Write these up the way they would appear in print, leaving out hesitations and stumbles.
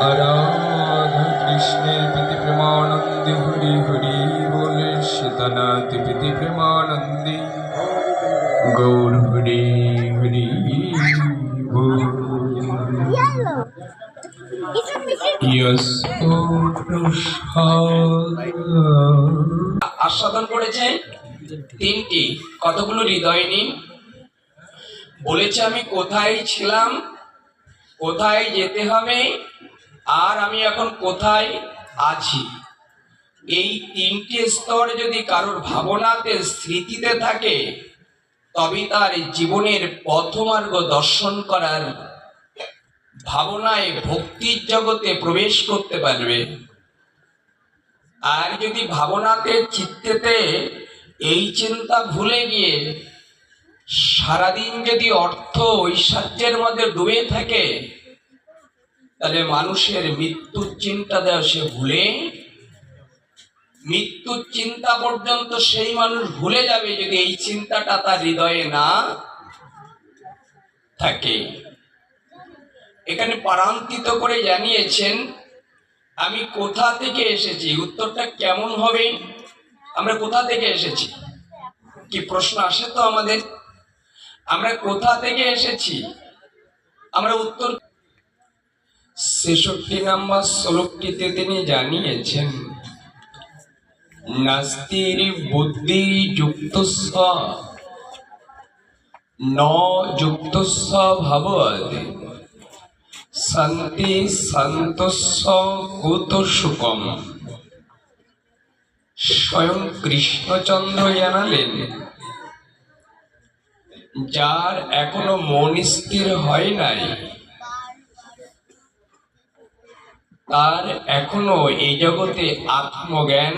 আরাধা কৃষ্ণের প্রীতি প্রেমানন্দে হরি হরি বলে সীতানাথ প্রীতি প্রেমানন্দে গৌর হরি হরি বল। আস্বাদন করেছে তিনটি, কতগুলো হৃদয় নিন। বলেছে আমি কোথায় ছিলাম, কোথায় যেতে হবে, আর আমি এখন কোথায় আছি। এই তিনটি স্তর যদি কারোর ভাবনাতে স্মৃতিতে থাকে, তবে তার জীবনের পথমার্গ দর্শন করার ভাবনায় ভক্তির জগতে প্রবেশ করতে পারবে। আর যদি ভাবনাতে চিত্তেতে এই চিন্তা ভুলে গিয়ে সারাদিন যদি অর্থ ঐশ্বর্যের মধ্যে ডুবে থাকে, তাহলে মানুষের মৃত্যুর চিন্তা দেওয়া সে ভুলে, মৃত্যুর চিন্তা পর্যন্ত সেই মানুষ ভুলে যাবে যদি এই চিন্তাটা তার হৃদয়ে না থাকে। এখানে পারান্তিত করে জানিয়েছেন আমি কোথা থেকে এসেছি। উত্তরটা কেমন হবে? আমরা কোথা থেকে এসেছি, কি প্রশ্ন আসে তো আমাদের? আমরা কোথা থেকে এসেছি? আমরা উত্তর ৬৬ নম্বর শ্লোকটিতে তিনি জানিয়েছেন নাস্তির বুদ্ধি যুক্তস্ব ন যুক্তস্ব ভবৎ শান্তি সন্তস্য কুত সুকম। স্বয়ং কৃষ্ণচন্দ্র জানালেন, যার এখনো মন স্থির হয় নাই, তার এখনো এই জগতে আত্মজ্ঞান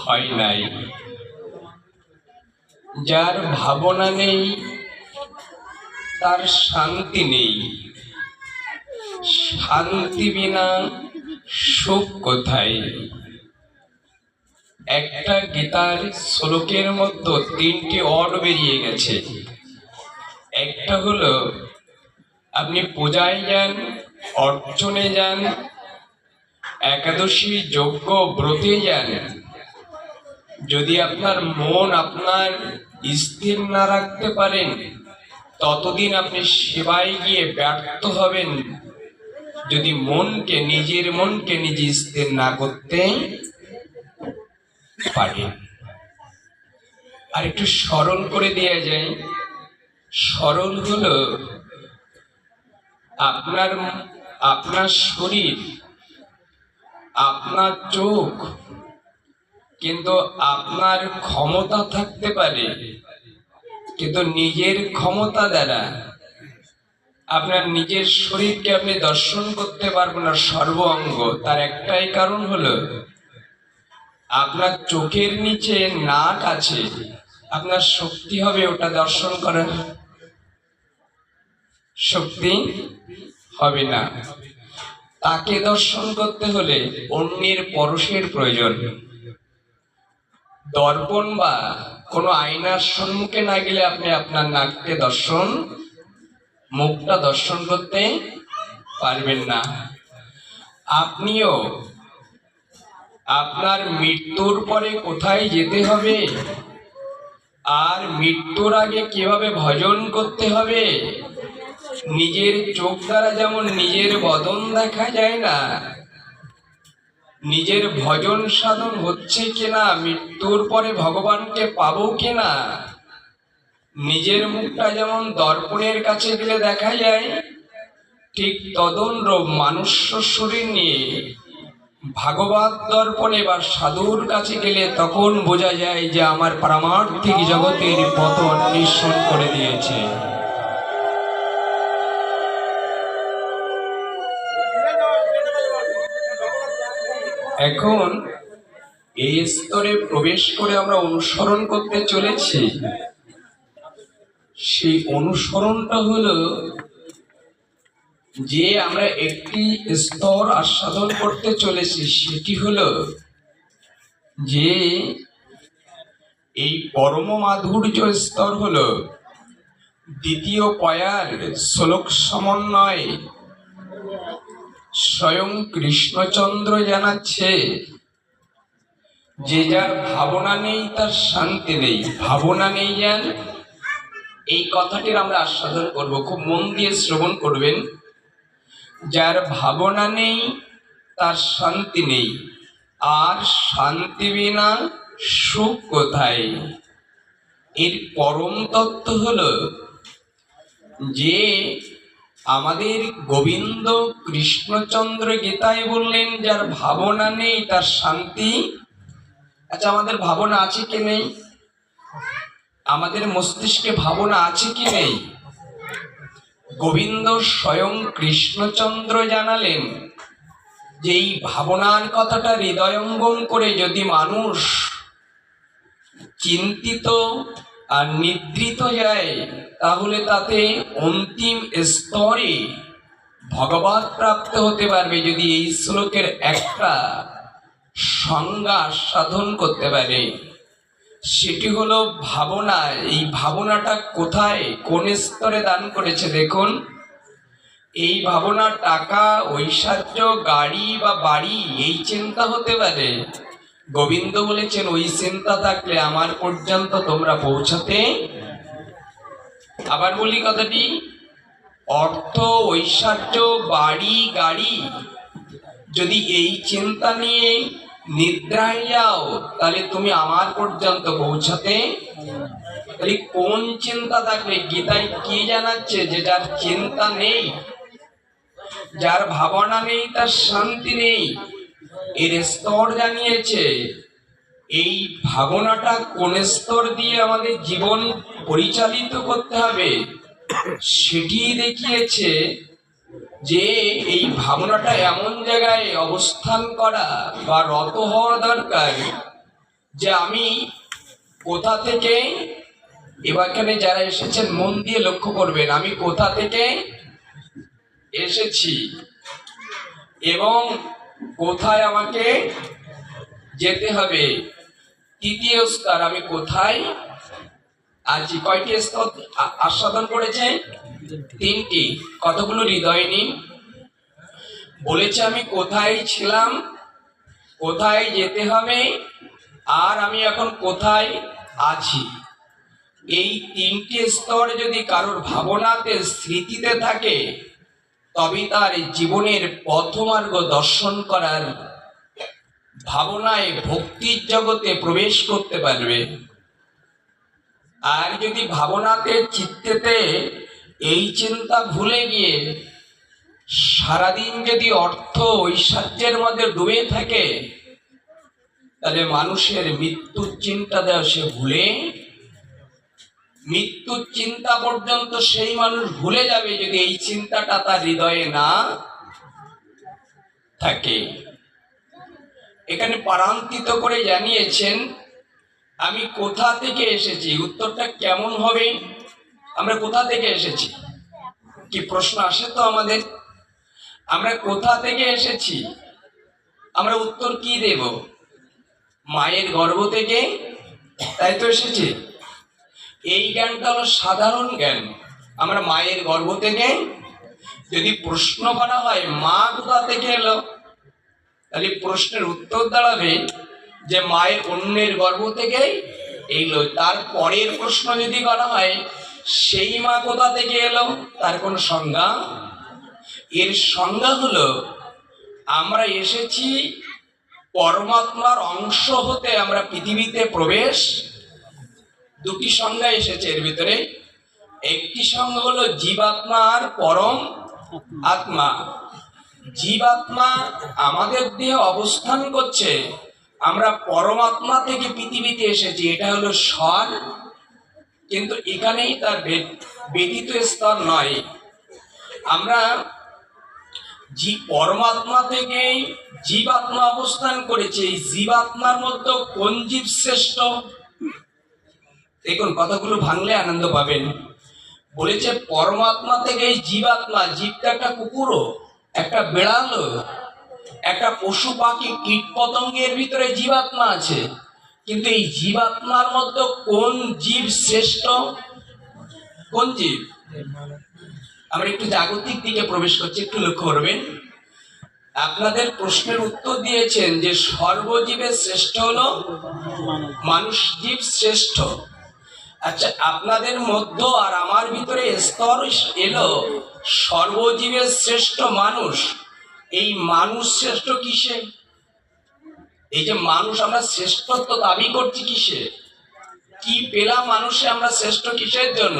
হয় নাই। যার ভাবনা নেই, তার শান্তি নেই। শান্তি বিনা সুখ কোথায়? একটা গীতার শ্লোকের মধ্যে তিনটি অর্ড বেরিয়ে গেছে। একটা হলো আপনি পূজায় যান, অর্চনে যান, একাদশী যজ্ঞ ব্রতে যান, যদি আপনার মন আপনার স্থির না রাখতে পারেন, ততদিন আপনি সেবায় গিয়ে ব্যর্থ হবেন। যদি নিজের মনকে নিজে স্থির না করতে পারেন। আর একটু সরল করে দেয়া যায়। সরল হলো আপনার শরীর, আপনার চোখ, কিন্তু আপনার ক্ষমতা থাকতে পারে, কিন্তু নিজের ক্ষমতা দ্বারা আপনার নিজের শরীরকে আপনি দর্শন করতে পারবেন না সর্ব অঙ্গ। তার একটাই কারণ হলো আপনার চোখের নিচে নাক আছে, আপনার শক্তি হবে ওটা দর্শন করার? শক্তি হবে না। তাকে দর্শন করতে হলে অন্যের পরশের প্রয়োজন। দর্পণ বা কোনো আয়নার সম্মুখে না গেলে আপনি আপনার নাককে দর্শন, মুখটা দর্শন করতে পারবেন না। আপনিও আপনার মৃত্যুর পরে কোথায় যেতে হবে, আর মৃত্যুর আগে কিভাবে ভজন করতে হবে, নিজের চোখ দ্বারা যেমন নিজের বদন দেখা যায় না, নিজের ভজন সাধন হচ্ছে কিনা, মৃত্যুর পরে ভগবানকে পাবো কিনা, নিজের মুখটা যেমন দর্পণের কাছে গেলে দেখা যায়, ঠিক তদনুরূপ মানুষ্য শরীর নিয়ে ভাগবত দর্পণে বা সাধুর কাছে গেলে তখন বোঝা যায় যে আমার পারমার্থিক জগতের পথ অন্বেষণ করে দিয়েছে। এখন এই স্তরে প্রবেশ করে আমরা অনুসরণ করতে চলেছি। সেই অনুসরণটা হলো যে আমরা একটি স্তর আস্বাদন করতে চলেছি, সেটি হলো যে এই পরম মাধুর্য স্তর হলো দ্বিতীয় পয়ার শ্লোক সমন্বয় স্বয়ং কৃষ্ণচন্দ্র জানাচ্ছে যে যার ভাবনা নেই তার শান্তি নেই। ভাবনা নেই যার, এই কথাটির আমরা আস্বাদন করব, খুব মন দিয়ে শ্রবণ করবেন। যার ভাবনা নেই তার শান্তি নেই, আর শান্তি বিনা সুখ কোথায়। এর পরম তত্ত্ব হলো যে আমাদের গোবিন্দ কৃষ্ণচন্দ্র গীতায় বললেন যার ভাবনা নেই তার শান্তি। আচ্ছা, আমাদের ভাবনা আছে কি নেই? আমাদের মস্তিষ্কে ভাবনা আছে কি নেই? গোবিন্দ স্বয়ং কৃষ্ণচন্দ্র জানালেন যে এই ভাবনার কথাটা হৃদয়ঙ্গম করে যদি মানুষ চিন্তিত আর নিদ্রিত যায়, তাহলে তাতে অন্তিম স্তরে ভগবত প্রাপ্ত হতে পারবে যদি এই শ্লোকের একটা সংজ্ঞা সাধন করতে পারে। সেটি হলো ভাবনা। এই ভাবনাটা কোথায়, কোন স্তরে দান করেছে দেখুন। এই ভাবনা টাকা, ঐশ্বর্য, গাড়ি বা বাড়ি, এই চিন্তা হতে পারে। গোবিন্দ বলেছেন ওই চিন্তা থাকলে আমার পর্যন্ত তোমরা পৌঁছাতে। আবার বলি কথাটি, অর্থ, ঐশ্বর্য, বাড়ি, গাড়ি, যদি এই চিন্তা নিয়ে নিদ্রায় যাও তাহলে তুমি আমার পর্যন্ত পৌঁছাতে। তাহলে কোন চিন্তা থাকলে? গীতায় কি জানাচ্ছে? যে যার চিন্তা নেই, যার ভাবনা নেই তার শান্তি নেই। এর স্তর জানিয়েছে। এই ভাবনাটা কোন স্তর দিয়ে আমাদের জীবন পরিচালিত করতে হবে সেটি দেখিয়েছে। যে এই ভাবনাটা এমন জায়গায় অবস্থান করা বা রত হওয়া দরকার যে আমি কোথা থেকে, এখানে যারা এসেছেন মন দিয়ে লক্ষ্য করবেন, আমি কোথা থেকে এসেছি এবং কোথায় আমাকে যেতে হবে। তৃতীয় স্তর, আমি কোথায় আছি। কয়টি স্তর আস্বাদন করেছে? তিনটি। কতগুলো হৃদয় নিন। বলেছে আমি কোথায় ছিলাম, কোথায় যেতে হবে, আর আমি এখন কোথায় আছি। এই তিনটি স্তর যদি কারোর ভাবনাতে, স্মৃতিতে থাকে, তবে তার জীবনের পথমার্গ দর্শন করার ভাবনায় ভক্তির জগতে প্রবেশ করতে পারবে। আর যদি ভাবনাতে, চিত্তেতে এই চিন্তা ভুলে গিয়ে সারাদিন যদি অর্থ, ঐশ্বর্যের মধ্যে ডুবে থাকে, তাহলে মানুষের মৃত্যুর চিন্তা দেওয়া সে ভুলে, মৃত্যুর চিন্তা পর্যন্ত সেই মানুষ ভুলে যাবে যদি এই চিন্তাটা তার হৃদয়ে না থাকে। এখানে পারান্তিত করে জানিয়েছেন আমি কোথা থেকে এসেছি। উত্তরটা কেমন হবে? আমরা কোথা থেকে এসেছি? কি প্রশ্ন আসে তো আমাদের, আমরা কোথা থেকে এসেছি? আমরা উত্তর কি দেব? মায়ের গর্ভ থেকে, তাই তো এসেছি। এই জ্ঞানটা হলো সাধারণ জ্ঞান। আমরা মায়ের গর্ভ থেকে। যদি প্রশ্ন করা হয় মা কোথা থেকে এলো, তাহলে প্রশ্নের উত্তর দাঁড়াবে যে মায়ের অন্যের গর্ভ থেকে এলো। তার পরের প্রশ্ন যদি করা হয় সেই মা কোথা থেকে এলো, তার কোনো সংজ্ঞা। এর সংজ্ঞা হলো আমরা এসেছি পরমাত্মার অংশ হতে, আমরা পৃথিবীতে প্রবেশ। দুটি সংজ্ঞা এসেছে এর ভিতরে। একটি সংজ্ঞা হলো জীবাত্মা আর পরম আত্মা। জীবাত্মা আমাদের দেহে অবস্থান করছে, আমরা পরমাত্মা থেকে পৃথিবীতে এসেছি, এটা হলো স্বর। কিন্তু এখানেই তার ব্যতীত স্তর নয়। আমরা পরমাত্মা থেকে জীবাত্মা অবস্থান করেছে। এই জীবাত্মার মধ্যে কোন জীব শ্রেষ্ঠ? দেখুন, কথাগুলো ভাঙলে আনন্দ পাবেন। বলেছে পরমাত্মা থেকে এই জীবাত্মা, জীবটা একটা কুকুরও, একটা বেড়ালও, একটা পশু পাখি, কীট পতঙ্গের ভিতরে জীবাত্মা আছে। কিন্তু এই জীবাত্মার মধ্যে কোন জীব শ্রেষ্ঠ? কোন জীব? আমরা একটু জাগতিক দিকে প্রবেশ করছি, একটু লক্ষ্য করবেন। আপনাদের প্রশ্নের উত্তর দিয়েছেন যে সর্বজীবের শ্রেষ্ঠ হলো মানুষ, জীব শ্রেষ্ঠ। আচ্ছা, আপনাদের মধ্য আর আমার ভিতরে স্তর এলো সর্বজীবের শ্রেষ্ঠ মানুষ। এই মানুষ শ্রেষ্ঠ কিসে? এই যে মানুষ আমরা শ্রেষ্ঠত্ব দাবি করছি কিসে? কি পেলাম মানুষে আমরা শ্রেষ্ঠ কিসের জন্য?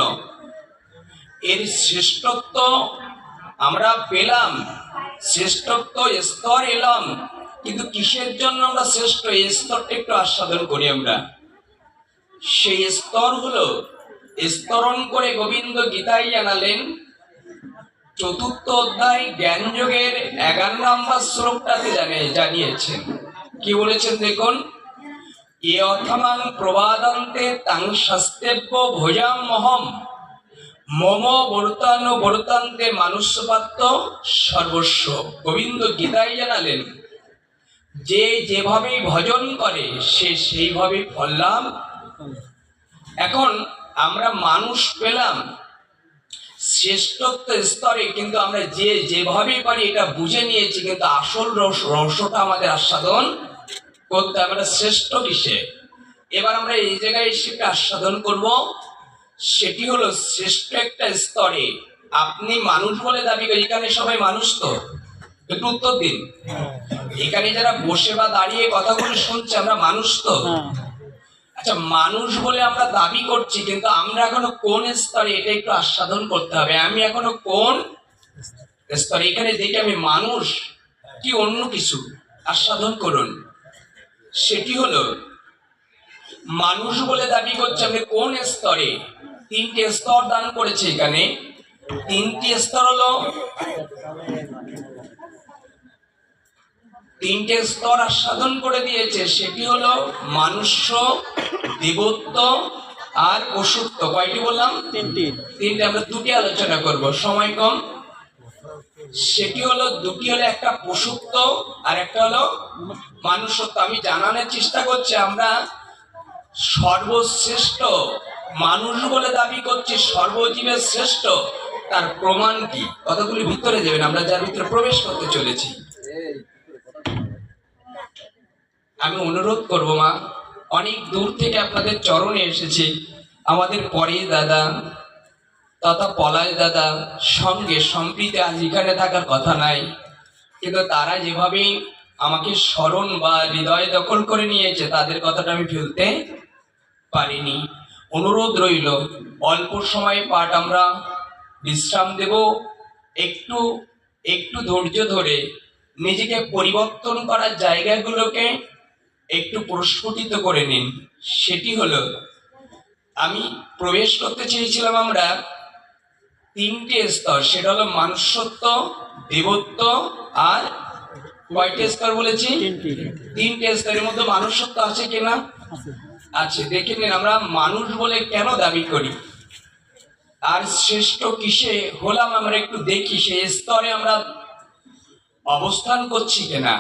এর শ্রেষ্ঠত্ব আমরা পেলাম, শ্রেষ্ঠত্ব স্তর এলাম, কিন্তু কিসের জন্য আমরা শ্রেষ্ঠ এই স্তরটা একটু আস্বাদন করি আমরা। সেই স্তর হলো, স্তরণ করে গোবিন্দ গীতায় জানালেন, চতুর্থ অধ্যায় জ্ঞান যোগের 11 নম্বর শ্লোকটাতে জানিয়েছেন। কি বলেছেন দেখুন, এ অথমাং প্রবাদান্তে তাং শাস্তেব্য ভোজাম মহম মম বর্তান্তে মানুষ্যপাত্য সর্বস্ব। গোবিন্দ গীতায় জানালেন, যে যেভাবে ভজন করে সে সেইভাবে ফল লাভ। এখন আমরা মানুষ পেলাম শ্রেষ্ঠত্ব স্তরে, কিন্তু আমরা যে যেভাবে পারি এটা বুঝে নিয়েছি, কিন্তু আসল রহস্যটা আমাদের আস্বাদন করতে আমরা শ্রেষ্ঠ কিসে। এবার আমরা এই জায়গায় সেটা আস্বাদন করব। সেটি হলো শ্রেষ্ঠ একটা স্তরে আপনি মানুষ বলে দাবি করেন। এখানে সবাই মানুষ তো? একটু উত্তর দিন। এখানে যারা বসে বা দাঁড়িয়ে কথাগুলো শুনছে আমরা মানুষ তো? আচ্ছা, মানুষ বলে আমরা দাবি করছি, কিন্তু আমরা এখনো কোন স্তরে এটা একটু আস্বাদন করতে হবে। আমি এখনো কোন স্তরে? এখানে দেখে আমি মানুষ কি অন্য কিছু আস্বাদন করুন। সেটি হলো মানুষ বলে দাবি করছে আমি কোন স্তরে? 3টে স্তর দান করেছে এখানে। 3টি স্তর হলো, 3টে স্তর আস্বাদন করে দিয়েছে। সেটি হলো মানুষ্য, দেবত্ব আর পশুত্ব। কয়টি বললাম? 3টে। আমরা 2টি আলোচনা করব, সময় কম। সেটি হলো, 2টি হলো, একটা পশুত্ব আর একটা হলো মানুষত্ব। আমি জানানোর চেষ্টা করছি আমরা সর্বশ্রেষ্ঠ মানুষ বলে দাবি করছি, সর্বজীবের শ্রেষ্ঠ। তার প্রমাণ কি? কতগুলি ভিতরে যাবেন, আমরা যার ভিতরে প্রবেশ করতে চলেছি। আমি অনুরোধ করব মা, অনেক দূর থেকে আপনাদের চরণে এসেছি। আমাদের পরে দাদা তথা পলাশ দাদা সঙ্গে সম্প্রীতি আজ এখানে থাকার কথা নাই, কিন্তু তারা যেভাবে আমাকে স্মরণ বা হৃদয় দখল করে নিয়েছে তাদের কথাটা আমি ফেলতে পারিনি। অনুরোধ রইল, অল্প সময়ে পাঠ আমরা বিশ্রাম দেব। একটু একটু ধৈর্য ধরে নিজেকে পরিবর্তন করার জায়গাগুলোকে একটু প্রস্ফুটিত করে নিন। সেটি হলো, আমি প্রবেশ করতে চেয়েছিলাম আমরা 3টে স্তর। সেটা হলো মানুষ্যত্ব, দেবত্ব আর কয়টি স্তর বলেছি? 3টে স্তরের মধ্যে মানুষ্যত্ব আছে কিনা? আছে। দেখে নিন আমরা মানুষ বলে কেন দাবি করি আর শ্রেষ্ঠ কিসে হলাম আমরা একটু দেখি, সেই স্তরে আমরা অবস্থান করছি কিনা।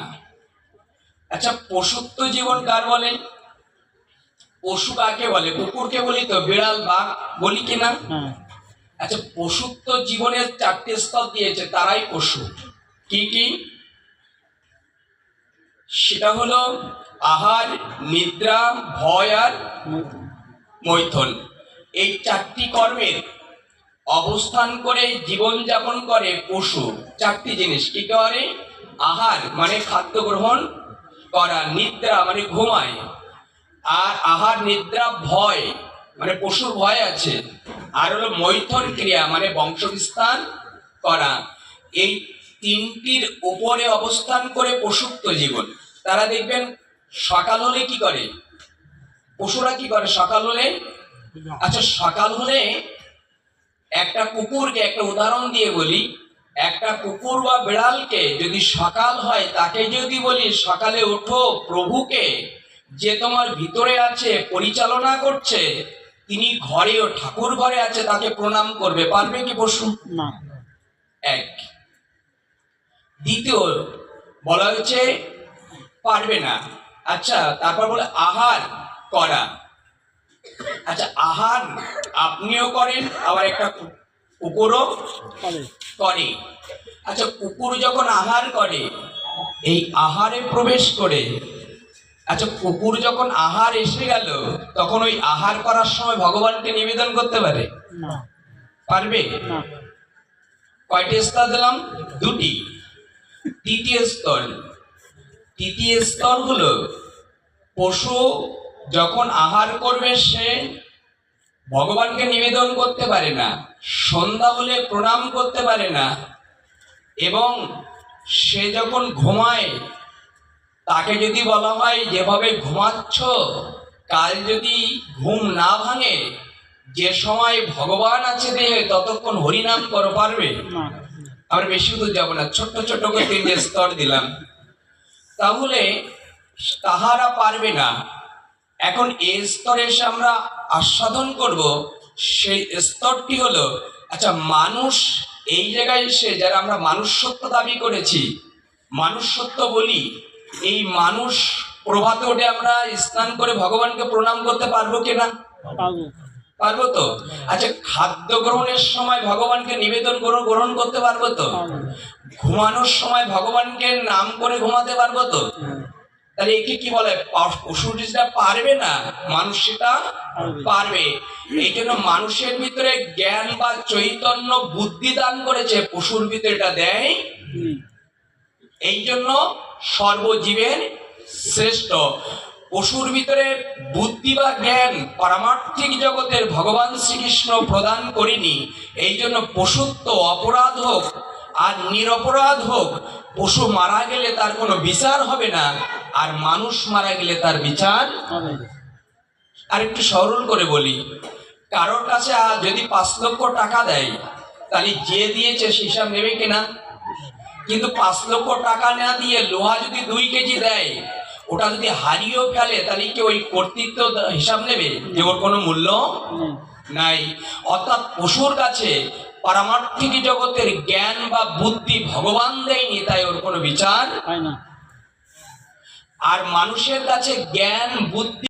আচ্ছা, পশুত্ব জীবন কার বলে? পশু কাকে বলে? কুকুরকে বলি তো, বিড়াল বাঘ বলি কিনা? আচ্ছা, পশুত্ব জীবনের 4টে স্তর দিয়েছে, তারাই পশু। কি কি? সেটা হলো আহার, নিদ্রা, ভয় আর মৈথুন। এই 4টি কর্মের অবস্থান করে জীবন যাপন করে পশু। 4টি জিনিস কি করে? আহার মানে খাদ্য গ্রহণ করা, নিদ্রা মানে ঘুমায়, আর আহার নিদ্রা ভয় মানে পশুর ভয় আছে, আর হলো মৈথুন ক্রিয়া মানে বংশ বিস্তার করা। এই 3টির উপরে অবস্থান করে পশুত্ব জীবন। তারা দেখবেন সকাল হলে কি করে? পশুরা কি করে সকাল হলে? আচ্ছা, সকাল হলে একটা কুকুরকে একটা উদাহরণ দিয়ে বলি, একটা কুকুর বা বিড়ালকে যদি সকাল হয় তাকে যদি বলি সকালে ওঠো, প্রভুকে যে তোমার ভিতরে আছে পরিচালনা করছে, তিনি ঘরে ও ঠাকুর ঘরে আছে, তাকে প্রণাম করবে, পারবে কি পশু? না। এক। দ্বিতীয় বলা হয়েছে পারবে না। আচ্ছা, তারপর বলে আহার করা, আচ্ছা, আহার আপনিও করেন, আবার একটা কুকুরও করে। আচ্ছা, কুকুর যখন আহার করে, এই আহারে প্রবেশ করে, আচ্ছা কুকুর যখন আহার এসে গেল, তখন ওই আহার করার সময় ভগবানকে নিবেদন করতে পারে? পারবে? কয়টি স্তর দিলাম? দুটি। তৃতীয় স্তর হলো পশু যখন আহার করবে সে ভগবানকে নিবেদন করতে পারে না, সন্ধ্যা হলে প্রণাম করতে পারে না, এবং সে যখন ঘুমায় তাকে যদি বলা হয় যেভাবে ঘুমাচ্ছ কাল যদি ঘুম না ভাঙে, যে সময় ভগবান আছে দেহে ততক্ষণ হরিনাম করো, পারবে? আমরা বেশি দূর যাবো না, ছোট্ট ছোট্ট করে 3টে স্তর দিলাম। তাহলে তাহারা পারবে না। এখন এই স্তরে এসে আমরা আস্বাদন করব, সেই স্তরটি হলো, আচ্ছা মানুষ এই জায়গায় এসে যারা আমরা মানুষত্ব দাবি করেছি, মানুষত্ব বলি, এই মানুষ প্রভাতে উঠে আমরা স্নান করে ভগবানকে প্রণাম করতে পারবো কিনা? পারবো তো? আচ্ছা, খাদ্য গ্রহণের সময় ভগবানকে নিবেদন গ্রহণ করতে পারবো তো? ঘুমানোর সময় ভগবানকে নাম করে ঘুমাতে পারবো তো? তাহলে একে কি বলে? পশু যেটা পারবে না, মানুষ সেটা পারবে। এই জন্য মানুষের ভিতরে জ্ঞান বা চৈতন্য বুদ্ধি দান করেছে, পশুর ভিতরে এটা দেয়। এই জন্য সর্বজীবের শ্রেষ্ঠ। পশুর ভিতরে বুদ্ধি বা জ্ঞান পারমার্থিক জগতের ভগবান শ্রীকৃষ্ণ প্রদান করেনি। এই জন্য পশুত্ব অপরাধ হোক আর নিরপরাধ হোক, পশু মারা গেলে তার কোনো বিচার হবে না, আর মানুষ মারা গেলে তার বিচার। আর একটু সরল করে বলি, কারোর কাছে যদি 5 লক্ষ টাকা দেয়, তাহলে যে দিয়েছে সে হিসাব নেবে কিনা? কিন্তু 5 লক্ষ টাকা না দিয়ে লোহা যদি 2 কেজি দেয়, ওটা যদি হারিয়েও ফেলে, তাহলে কি ওই কর্তৃত্ব হিসাব নেবে যে ওর কোনো মূল্য নাই? অর্থাৎ পশুর কাছে পারমার্থিক জগতের জ্ঞান বা বুদ্ধি ভগবান দেয়নি, তাই ওর কোনো বিচার। আর মানুষের কাছে জ্ঞান বুদ্ধি